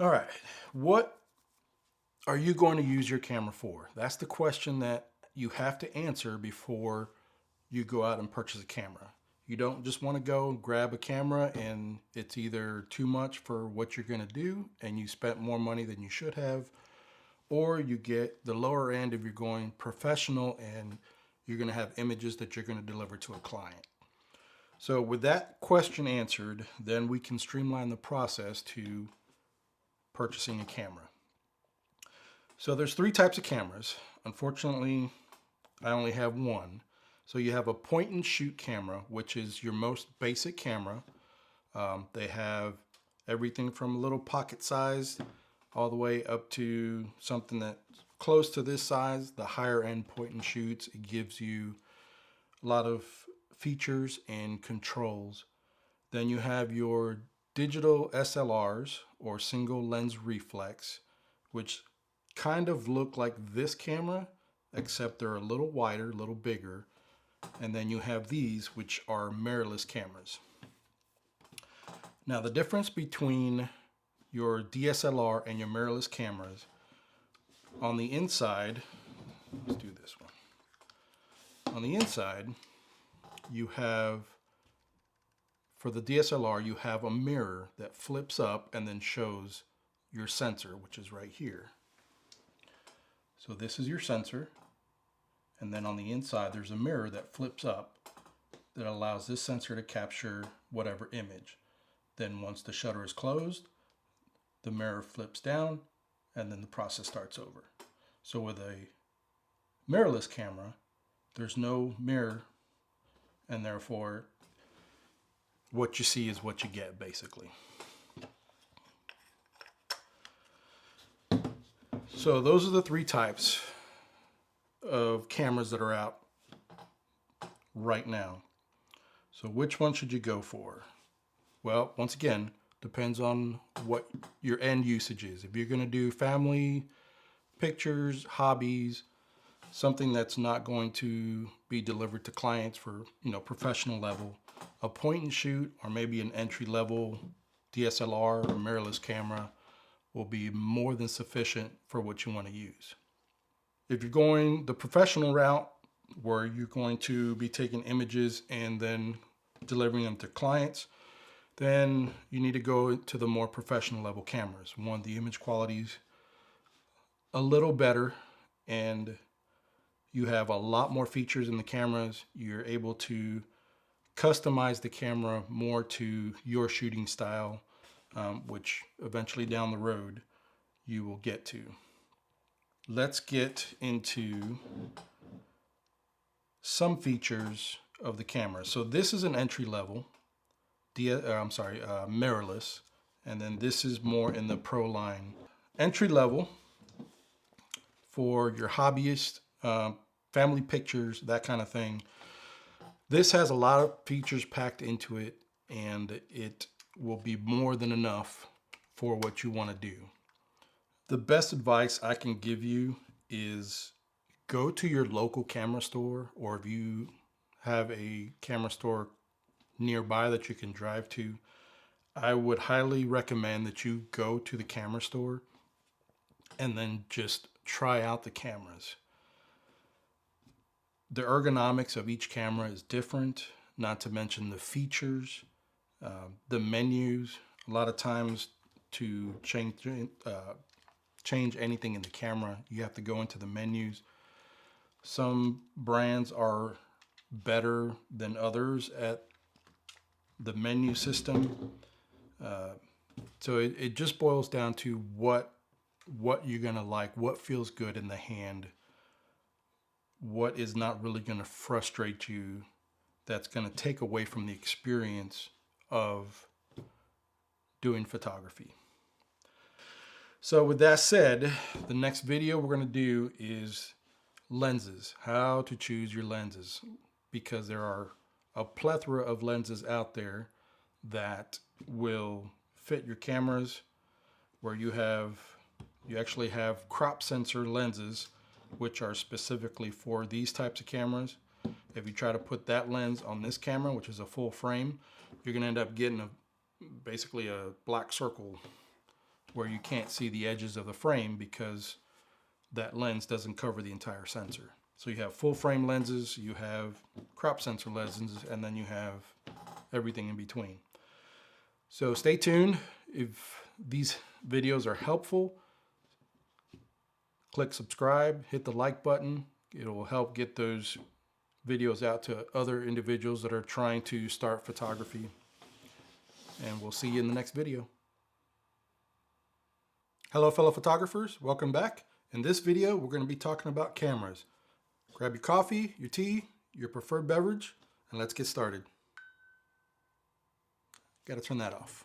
All right, what are you going to use your camera for? That's the question that you have to answer before you go out and purchase a camera. You don't just want to go grab a camera and it's either too much for what you're going to do and you spent more money than you should have, or you get the lower end if you're going professional and you're going to have images that you're going to deliver to a client. So with that question answered, then we can streamline the process to purchasing a camera. So there's three types of cameras. Unfortunately, I only have one. So you have a point and shoot camera, which is your most basic camera. They have everything from a little pocket size all the way up to something that's close to this size. The higher end point and shoots, it gives you a lot of features and controls. Then you have your digital SLRs or single lens reflex, which kind of look like this camera, except they're a little wider, a little bigger. And then you have these, which are mirrorless cameras. Now, the difference between your DSLR and your mirrorless cameras, on the inside, let's do this one. On the inside, you have, for the DSLR, you have a mirror that flips up and then shows your sensor, which is right here. So this is your sensor. And then on the inside, there's a mirror that flips up that allows this sensor to capture whatever image. Then once the shutter is closed, the mirror flips down and then the process starts over. So with a mirrorless camera, there's no mirror, and therefore what you see is what you get, basically. So those are the three types of cameras that are out right now. So which one should you go for? Well, once again, depends on what your end usage is. If you're going to do family pictures, hobbies, something that's not going to be delivered to clients for, professional level, a point and shoot or maybe an entry level DSLR or mirrorless camera will be more than sufficient for what you want to use. If you're going the professional route, where you're going to be taking images and then delivering them to clients, then you need to go to the more professional level cameras. One, the image quality is a little better and you have a lot more features in the cameras. You're able to customize the camera more to your shooting style, which eventually down the road you will get to. Let's get into some features of the camera. So this is an entry level, mirrorless, and then this is more in the pro line. Entry level for your hobbyist, family pictures, that kind of thing. This has a lot of features packed into it, and it will be more than enough for what you want to do. The best advice I can give you is go to your local camera store, or if you have a camera store nearby that you can drive to, I would highly recommend that you go to the camera store and then just try out the cameras. The ergonomics of each camera is different, not to mention the features, the menus. A lot of times to change anything in the camera, you have to go into the menus. Some brands are better than others at the menu system. So it just boils down to what you're gonna like, what feels good in the hand, what is not really gonna frustrate you, that's gonna take away from the experience of doing photography. So with that said, the next video we're gonna do is lenses, how to choose your lenses, because there are a plethora of lenses out there that will fit your cameras, where you actually have crop sensor lenses, which are specifically for these types of cameras. If you try to put that lens on this camera, which is a full frame, you're gonna end up getting basically a black circle where you can't see the edges of the frame because that lens doesn't cover the entire sensor. So you have full frame lenses, you have crop sensor lenses, and then you have everything in between. So stay tuned. If these videos are helpful, click subscribe, hit the like button. It will help get those videos out to other individuals that are trying to start photography. And we'll see you in the next video. Hello, fellow photographers. Welcome back. In this video, we're going to be talking about cameras. Grab your coffee, your tea, your preferred beverage, and let's get started. Got to turn that off.